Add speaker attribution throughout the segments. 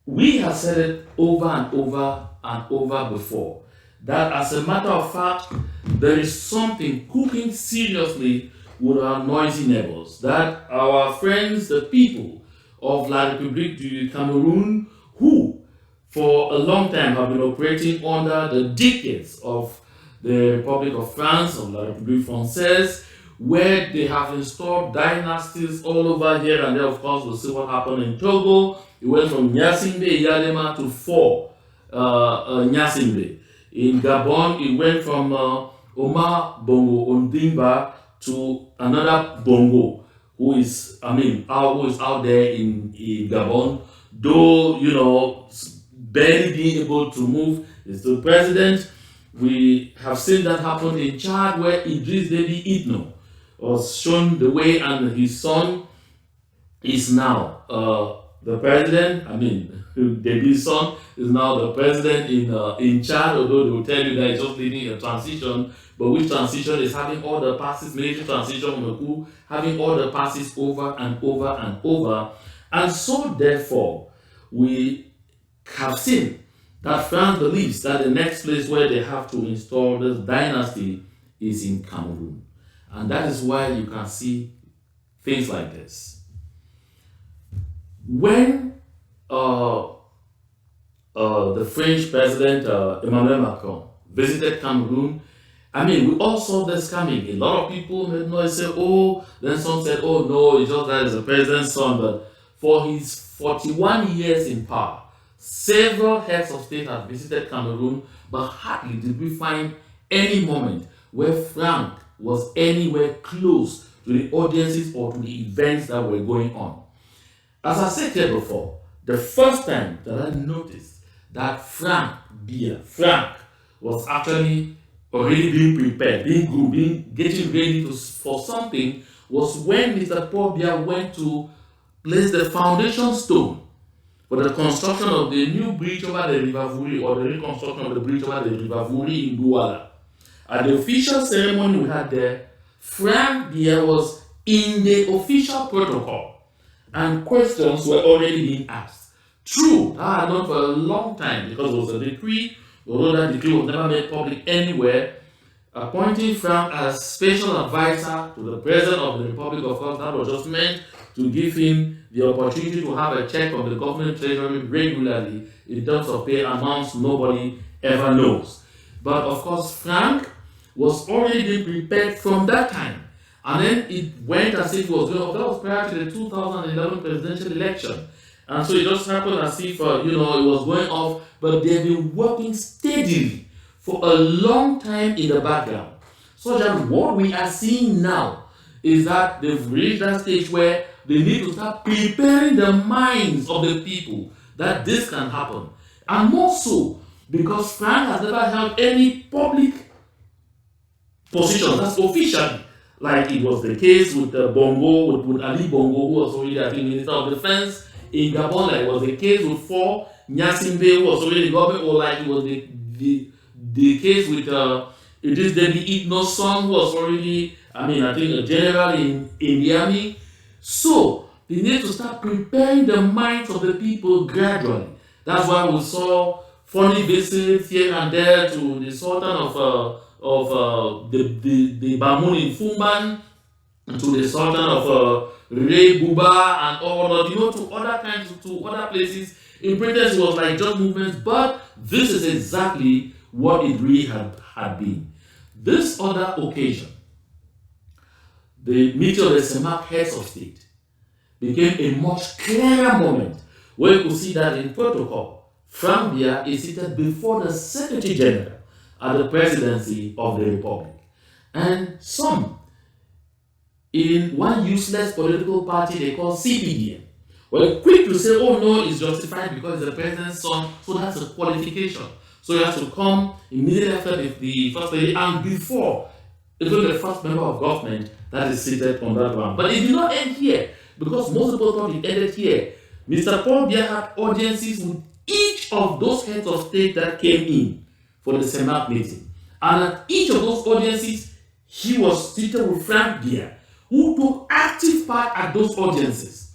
Speaker 1: we have said it over and over and over before that, as a matter of fact, there is something cooking seriously with our noisy neighbors. That our friends, the people of La République du Cameroon, who for a long time have been operating under the dictates of the Republic of France, of La République Française, where they have installed dynasties all over here and there. Of course, we'll see what happened in Togo. It went from Nyasimbe Yalema to 4 Nyasimbe. In Gabon, it went from Omar Bongo Ondimba to another Bongo, who is out there in Gabon, though, barely being able to move, is the president. We have seen that happen in Chad, where Idriss Déby Itno was shown the way, and his son is now the president. Déby's son is now the president in Chad, although they will tell you that it's just leading a transition, but which transition is having all the passes, military transition from the coup, having all the passes over and over and over. And so therefore, we have seen that France believes that the next place where they have to install this dynasty is in Cameroon. And that is why you can see things like this. When the French president Emmanuel Macron visited Cameroon, we all saw this coming. A lot of people made noise, say, oh, then some said, oh no, it's just that it's the president's son. But for his 41 years in power, several heads of state have visited Cameroon, but hardly did we find any moment where Frank was anywhere close to the audiences or to the events that were going on. As I said here before, the first time that I noticed that Biya was actually already being prepared, being groomed, getting ready for something, was when Mr. Paul Biya went to place the foundation stone for the construction of the new bridge over the River Vuri, or the reconstruction of the bridge over the River Vuri in Douala. At the official ceremony we had there, Frank Biya was in the official protocol, and questions were already being asked. True, that had done for a long time, because it was a decree, although that decree was never made public anywhere, appointing Frank as special advisor to the President of the Republic of France. That was just meant to give him the opportunity to have a check on the government treasury regularly in terms of pay amounts nobody ever knows. But of course, Frank was already being prepared from that time. And then it went as if it was going off. That was prior to the 2011 presidential election. And so it just happened as if, it was going off. But they've been working steadily for a long time in the background. So that what we are seeing now is that they've reached that stage where they need to start preparing the minds of the people that this can happen. And more so, because Frank has never held any public position, that's officially, like it was the case with Bongo, with Ali Bongo, who was already, I think, Minister of Defense in Gabon, like it was the case with 4 Nyasimbe, who was already the government, or like it was the case with Idriss Déby Itno's son, who was already, I think, a general in the army. So they need to start preparing the minds of the people gradually. That's why we saw funny visits here and there to the Sultan of the Bamoun in Fumban, to the Sultan of Rey Buba and all that, to other places. In Britain, it was like just movements, but this is exactly what it really had been. This other occasion, the meeting of the CEMAC heads of state, became a much clearer moment where you could see that in protocol, Frank Biya is seated before the Secretary General at the presidency of the Republic. And some in one useless political party they call CPDM were quick to say, oh no, it's justified because it's the president's son, so that's a qualification. So he has to come immediately after the first lady and before even the first member of government that is seated on that ground. But it did not end here, because most people thought it ended here. Mr. Paul Biya had audiences with each of those heads of state that came in for the CEMAC meeting. And at each of those audiences, he was seated with Frank Biya, who took active part at those audiences.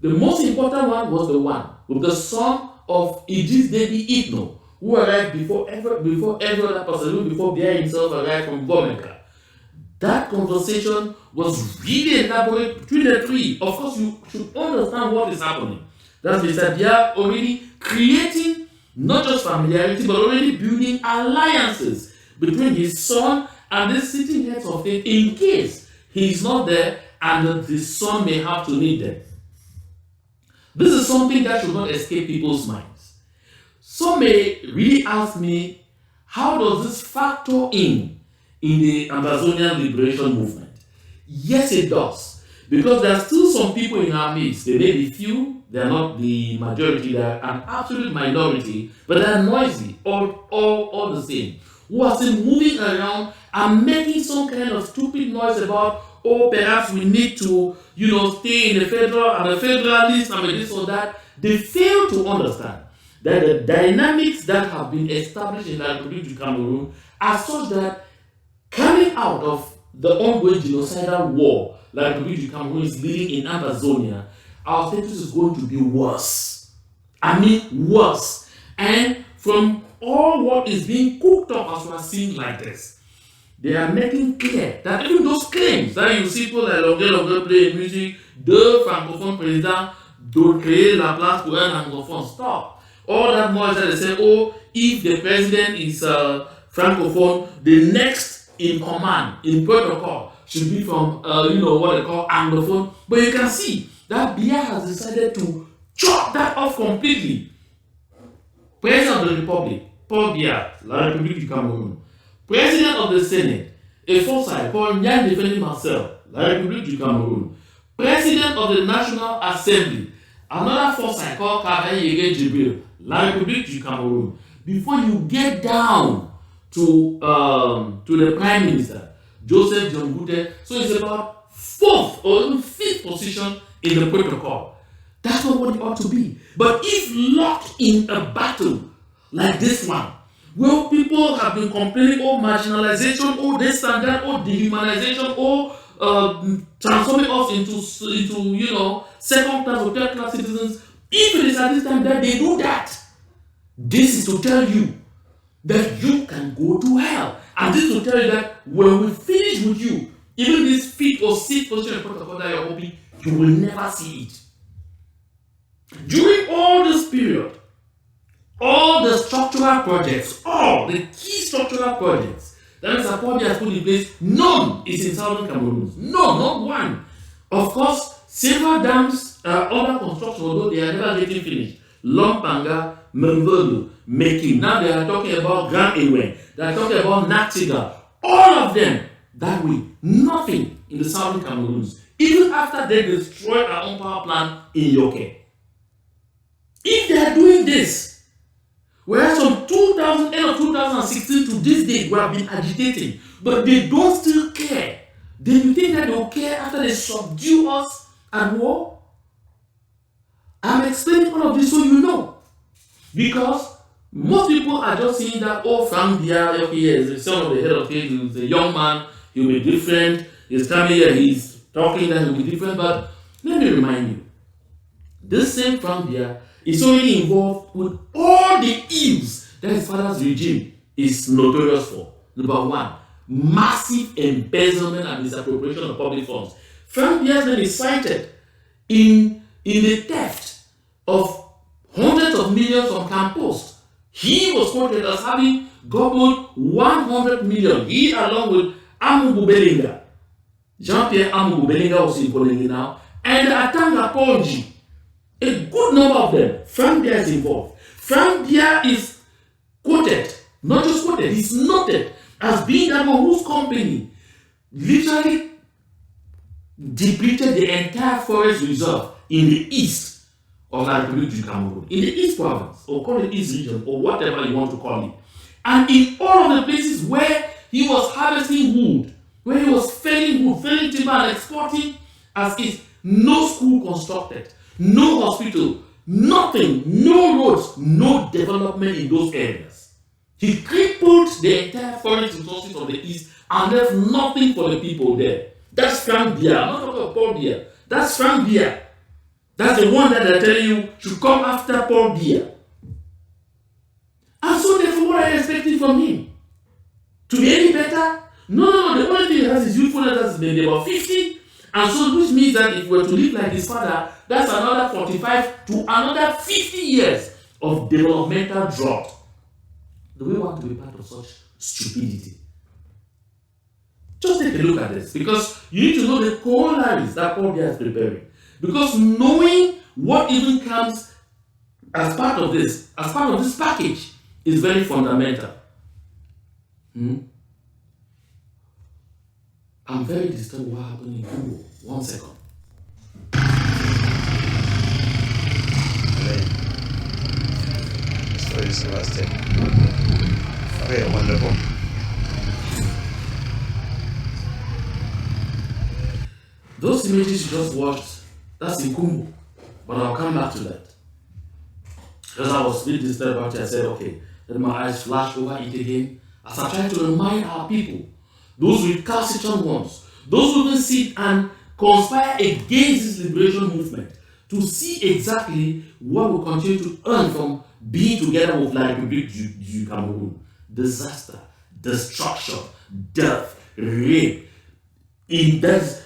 Speaker 1: The most important one was the one with the son of Idris Deby Itno, who arrived before every other person, even before Biya himself arrived from Gomeka. That conversation was really elaborate between the three. Of course, you should understand what is happening. That's Mr. Biya already creating not just familiarity, but already building alliances between his son and the sitting heads of state in case he is not there and the son may have to need them. This is something that should not escape people's minds. Some may really ask me, how does this factor in the Amazonian liberation movement? Yes, it does. Because there are still some people in our midst. They may be few, they are not the majority, they are an absolute minority, but they are noisy, all the same, who are still moving around and making some kind of stupid noise about, oh, perhaps we need to, stay in the federal and the federalist, this or that. They fail to understand that the dynamics that have been established in the Republic of Cameroon are such that coming out of the ongoing genocidal war that the Republic of Cameroon is leading in Amazonia, our status is going to be worse. Worse. And from all what is being cooked up as we are seeing like this, they are making clear that even those claims that you see people like Longue play music, deux francophones présidents de créer la place pour un anglophone, stop. All that noise that they say, oh, if the president is francophone, the next in command, in protocol, should be from, what they call anglophone. But you can see that Biya has decided to chop that off completely. President of the Republic, Paul Biya, La République du Cameroun. President of the Senate, a foresight called Nyan Defendi Marcel, La République du Cameroun. President of the National Assembly, another foresight called Karen Yege Jibril, La République du Cameroun. Before you get down to the Prime Minister, Joseph John Gute, so it's about fourth or even fifth position in the protocol. That's not what it ought to be. But if locked in a battle like this one, where people have been complaining, oh, marginalization, oh, this and that, oh, dehumanization, oh, transforming us into second class or third class citizens, if it is at this time that they do that, this is to tell you that you can go to hell. And this is to tell you that when we finish with you, even this fifth or sixth position in protocol that you're hoping, you will never see it. During all this period, all the structural projects, all the key structural projects that Mr. Paul has put in place, none is in Southern Cameroon. No, not one. Of course, several dams are under construction, although they are never getting finished. Lompanga, Mvelu, Making. Now they are talking about Grand Ewe. They are talking about Natiga. All of them that way. Nothing in the Southern Cameroons. Even after they destroyed our own power plant in Yoke. If they are doing this, whereas from end of 2016 to this day, we have been agitating, but they don't still care. Then you think that they will care after they subdue us at war? I'm explaining all of this so you know. Because most people are just saying that, oh, Frank Biya, okay, is the son of the head of state, he's a young man, he'll be different, he's coming here, he's talking that he'll be different, but let me remind you, this same Frank Biya is already involved with all the ills that his father's regime is notorious for. Number one, massive embezzlement and misappropriation of public funds. Frank Biya's name is cited in the theft of hundreds of millions from Campost. He was quoted as having gobbled 100 million. He, along with Amubu Belinga, Jean-Pierre Amubu Belinga was in Polengi now, and Atanga Ponji. A good number of them, Frank Biya is involved. Frank Biya is quoted, not just quoted, he's noted as being that one whose company literally depleted the entire forest reserve in the east of the Republic of Cameroon, in the East Province, or call it East Region, or whatever you want to call it. And in all of the places where he was harvesting wood, where he was felling wood, felling timber and exporting as is, no school constructed, no hospital, nothing, no roads, no development in those areas. He crippled the entire forest resources of the East and left nothing for the people there. That's Frank Biya. I'm not talking about Paul Biya. That's Frank Biya. That's the one that they're telling you should come after Paul Biya. And so therefore, what are you expecting from him? To be any better? No. The only thing he has is youthfulness, that's maybe about 50. And so which means that if we were to live like his father, that's another 45 to another 50 years of developmental drought. Do we want to be part of such stupidity? Just take a look at this, because you need to know the corollaries that Paul Biya is preparing. Because knowing what even comes as part of this package, is very fundamental. I'm very disturbed what happened in Google. 1 second.
Speaker 2: Story Sebastian. Okay, wonderful.
Speaker 1: Those images you just watched, that's in Kumbu. But I'll come back to that. As I was really disturbed about it, I said, okay, let my eyes flash over it again as I try to remind our people, those recalcitrant ones, those who even sit and conspire against this liberation movement, to see exactly what we continue to earn from being together with La République du Cameroon. Disaster, destruction, death, rape, intense,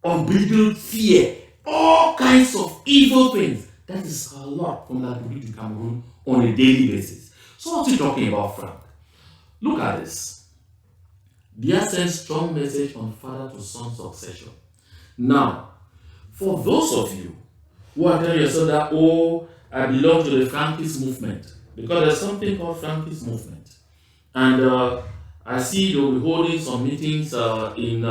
Speaker 1: unbridled fear, all kinds of evil things. That is a lot from La République du Cameroon on a daily basis. So what's he talking about, Frank? Look at this. Biya sends strong message on father to son succession. Now, for those of you who are telling yourself that, oh, I belong to the Frankist movement, because there's something called Frankist movement. And I see they'll be holding some meetings in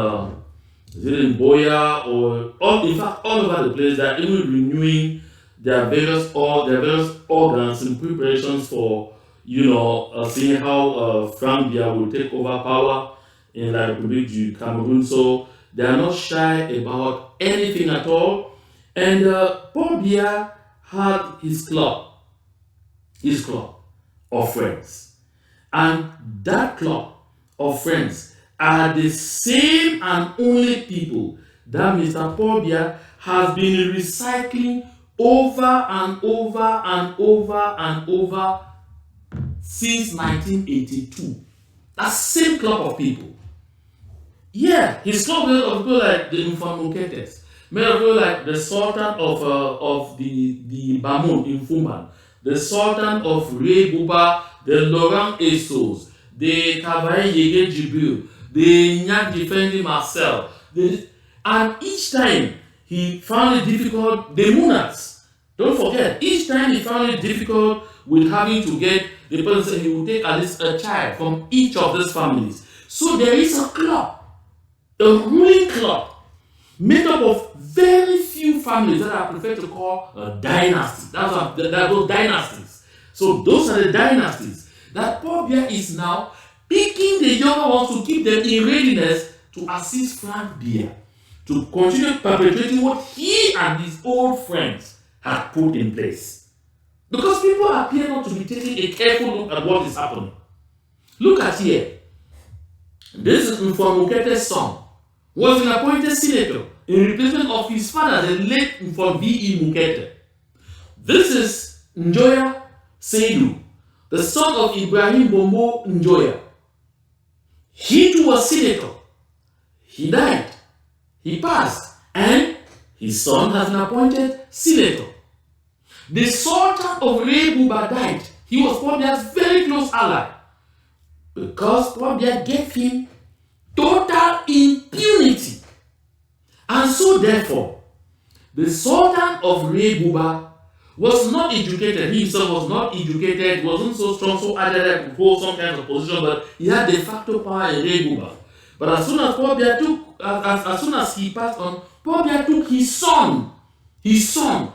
Speaker 1: Biya or in fact all over the place. They're even renewing their various organs in preparations for seeing how Frank Biya will take over power in La République du Cameroon. So they are not shy about anything at all. And Paul Biya had his club of friends. And that club of friends are the same and only people that Mr. Paul Biya has been recycling over and over and over and over since 1982. That same club of people. Yeah, his club of people like the Infamuketes, made of people like the Sultan of the Bamun in Fuman, the Sultan of Rey Buba, the Laurent Essos, the Kavaye Yege Jibril, the Nyak Defendi Marcel, and each time he found it difficult, the Munats, don't forget, each time he found it difficult with having to get the person, he would take at least a child from each of these families. So there is a club, a ruling club, made up of very few families that I prefer to call a dynasty. That's those dynasties. So those are the dynasties that Paul Biya is now picking the younger ones to keep them in readiness to assist Frank Biya to continue perpetuating what he and his old friends had put in place. Because people appear not to be taking a careful look at what is happening. Look at here. This is Mfomukete's son, was an appointed senator in replacement of his father, the late V.E. Mukete. This is Njoya Seydou, the son of Ibrahim Bombo Njoya. He too was senator. He died. He passed. And his son has been appointed senator. The Sultan of Rey Buba died. He was Paul Biya's very close ally. Because Paul Biya gave him total impunity. And so therefore, the Sultan of Rey Buba was not educated. He himself was not educated, wasn't so strong, so agile that could hold some kind of position, but he had de facto power in Rey Buba. But as soon as Paul Biya as soon as he passed on, Paul Biya took his son, the son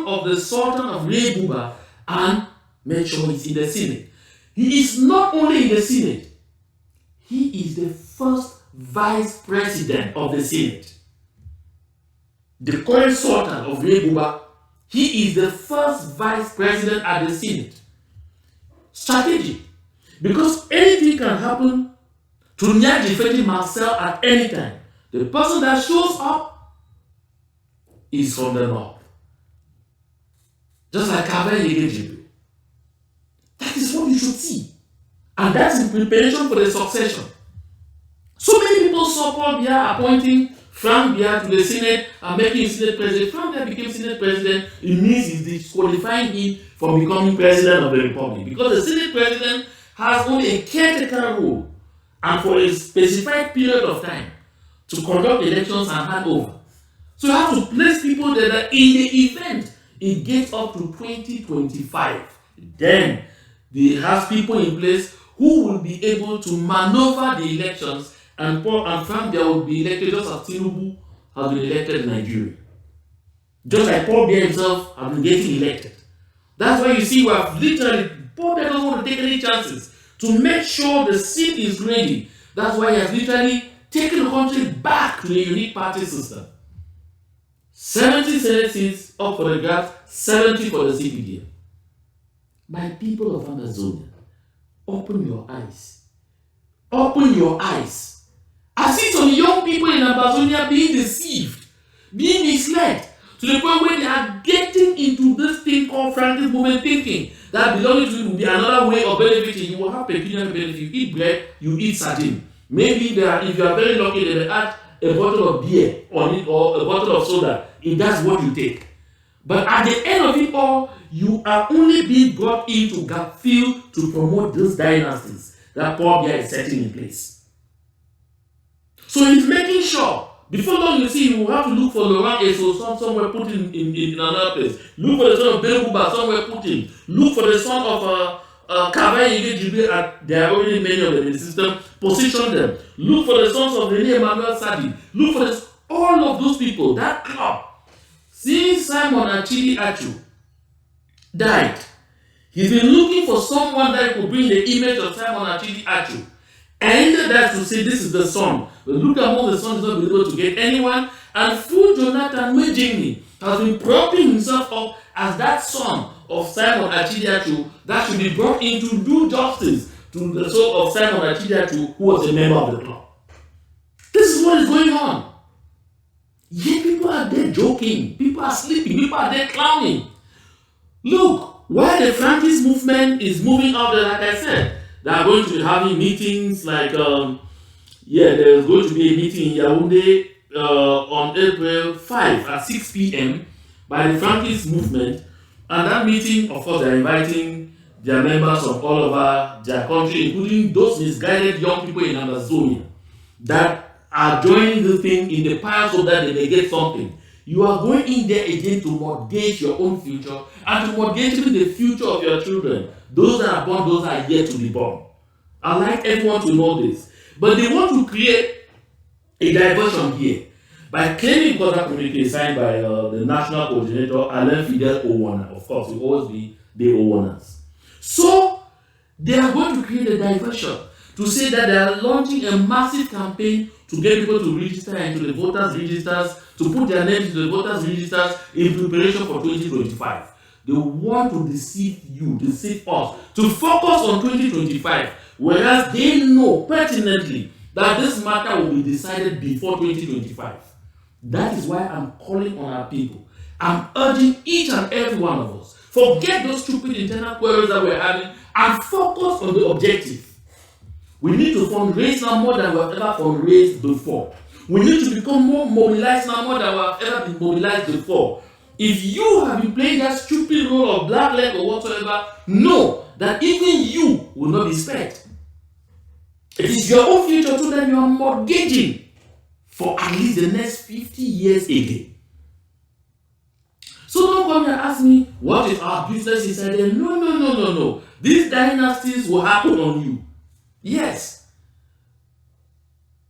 Speaker 1: of the Sultan of Rey Buba, and made sure he's in the Senate. He is not only in the Senate, he is the first vice president of the Senate. The current Sultan of Rey Buba, he is the first vice president at the Senate. Strategy. Because anything can happen to Nyak Defendi Marcel at any time. The person that shows up is from the north. Just like Kaveh Yegejibe. That is what you should see. And that's in preparation for the succession. So many people saw Paul Biya appointing Frank Biya to the Senate and making him Senate president. Frank Biya became Senate president. It means he's disqualifying him from becoming president of the republic. Because the Senate president has only a caretaker role and for a specified period of time to conduct elections and hand over. So you have to place people there that in the event it gets up to 2025, then they have people in place who will be able to maneuver the elections, and Paul and Frank Biya will be elected just as Tinubu has been elected in Nigeria. Just like Paul Biya himself has been getting elected. That's why you see we have literally, Paul Biya doesn't want to take any chances to make sure the seat is ready. That's why he has literally taken the country back to a unique party system. 70 Senate seats up for the grabs, 70 for the CPDM. My people of Amazonia, open your eyes. Open your eyes. I see some young people in Amazonia being deceived, being misled, to the point where they are getting into this thing called Franklin movement, thinking that belonging to you will be another way of benefiting. You will have pecuniary benefit. You eat bread, you eat sardine. Maybe if you are very lucky, they will add a bottle of beer on it or a bottle of soda if that's what you take. But at the end of it all, you are only being brought in to gap fill to promote those dynasties that Paul Biya is setting in place. So he's making sure, before long you see, you will have to look for Laurent Esso somewhere put in another place. Look for the son of Beruba somewhere put in. Look for the son of Kaveh Yegejibe, and there are already many of them in the system. Position them. Look for the sons of René Emmanuel Sadi. Look for all of those people, that club. Since Simon Achidi Achu died, he's been looking for someone that could bring the image of Simon Achidi Achu. And that's to say this is the son. But look at all the sons is not been able to get anyone. And through Jonathan Mejini has been propping himself up as that son of Simon Achidi Achu that should be brought in to do justice to the soul of Simon Achidi Achu, who was a member of the club. This is what is going on. Yet people are there joking, people are sleeping, people are there clowning. Look, while the Frankist movement is moving out there, like I said, they are going to be having meetings like, there's going to be a meeting in Yaoundé on April 5 at 6 p.m. by the Frankist movement. And that meeting, of course, they are inviting their members from all over their country, including those misguided young people in Amazonia that are joining the thing in the piles so that they may get something. You are going in there again to mortgage your own future and to mortgage even the future of your children. Those that are born, those that are yet to be born. I'd like everyone to know this. But they want to create a diversion here by claiming, because that communique is signed by the national coordinator, Alain Fidel Owana. Of course, it will always be the Owanas. So, they are going to create a diversion to say that they are launching a massive campaign to get people to register into the voters' registers, to put their names into the voters' registers in preparation for 2025. They want to deceive you, deceive us, to focus on 2025, whereas they know pertinently that this matter will be decided before 2025. That is why I'm calling on our people. I'm urging each and every one of us, forget those stupid internal quarrels that we're having and focus on the objective. We need to fundraise now more than we have ever fundraised before. We need to become more mobilized now more than we have ever been mobilized before. If you have been playing that stupid role of black leg or whatsoever, know that even you will not be spared. It is your own future too that you are mortgaging for at least the next 50 years again. So don't come here and ask me, what is our business inside there? No. These dynasties will happen on you. Yes.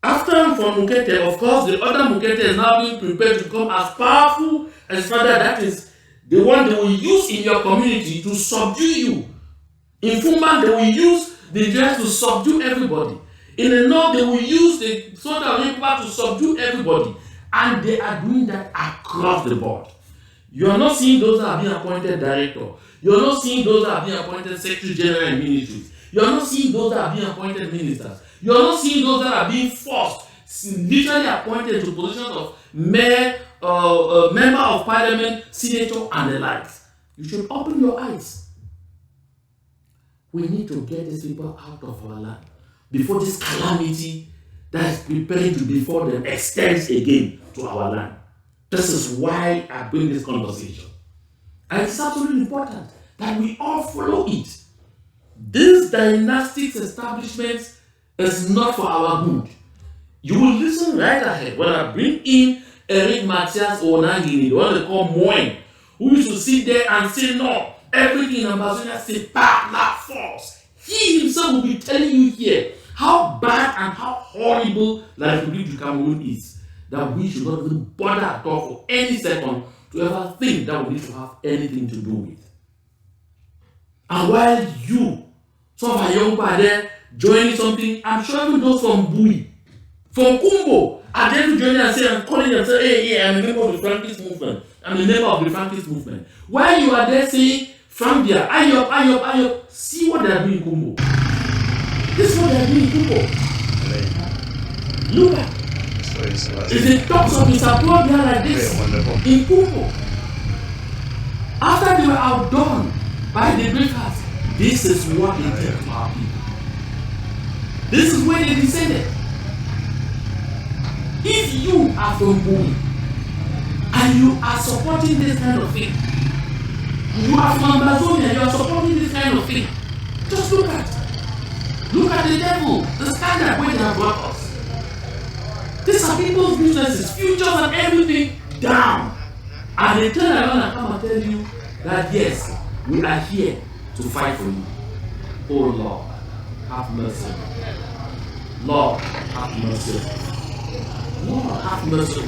Speaker 1: After from Mukete, of course, the other Mukete is now being prepared to come as powerful as father. That is the one they will use in your community to subdue you. In Fuma, they will use the dress to subdue everybody. In the north, they will use the sort of impact to subdue everybody. And they are doing that across the board. You are not seeing those that are being appointed director. You are not seeing those that are being appointed secretary general in ministries. You are not seeing those that are being appointed ministers. You are not seeing those that are being forced, literally appointed to positions of mayor member of parliament, senator, and the likes. You should open your eyes. We need to get these people out of our land before this calamity that is preparing to befall them extends again to our land. This is why I bring this conversation. And it's absolutely important that we all follow it. This dynastic establishment is not for our good. You will listen right ahead when I bring in Eric Matthias Onangini, the one they call Moen, who used to sit there and say, no, everything in Amazonia is bad, not false. He himself will be telling you here how bad and how horrible the Republic of Cameroon is, that we should not even bother at all for any second to ever think that we need to have anything to do with. And while you, some of our young people are there joining something, I'm sure even those from Bui, from Kumbo, are there to join and say, I'm calling them and say, hey, I'm a member of the Frankist movement. I'm a member of the Frankist movement. While you are there saying, Frank Biya, Ayop, see what they are doing in Kumbo. This is what they are doing in Kumbo. Look at it's the talks of Mr. Biya like this in Kumbo. After they were outdone by the breakers, this is what they did to our people. This is where they descended. If you are from Bui and you are supporting this kind of thing, you are from Amazonia, you are supporting this kind of thing, just look at the devil, the standard where they have brought us. These are people's businesses, futures and everything down. And they turn around and come and tell you that yes, we are here to fight for you. Oh Lord, have mercy. Lord, have mercy. Lord, have mercy.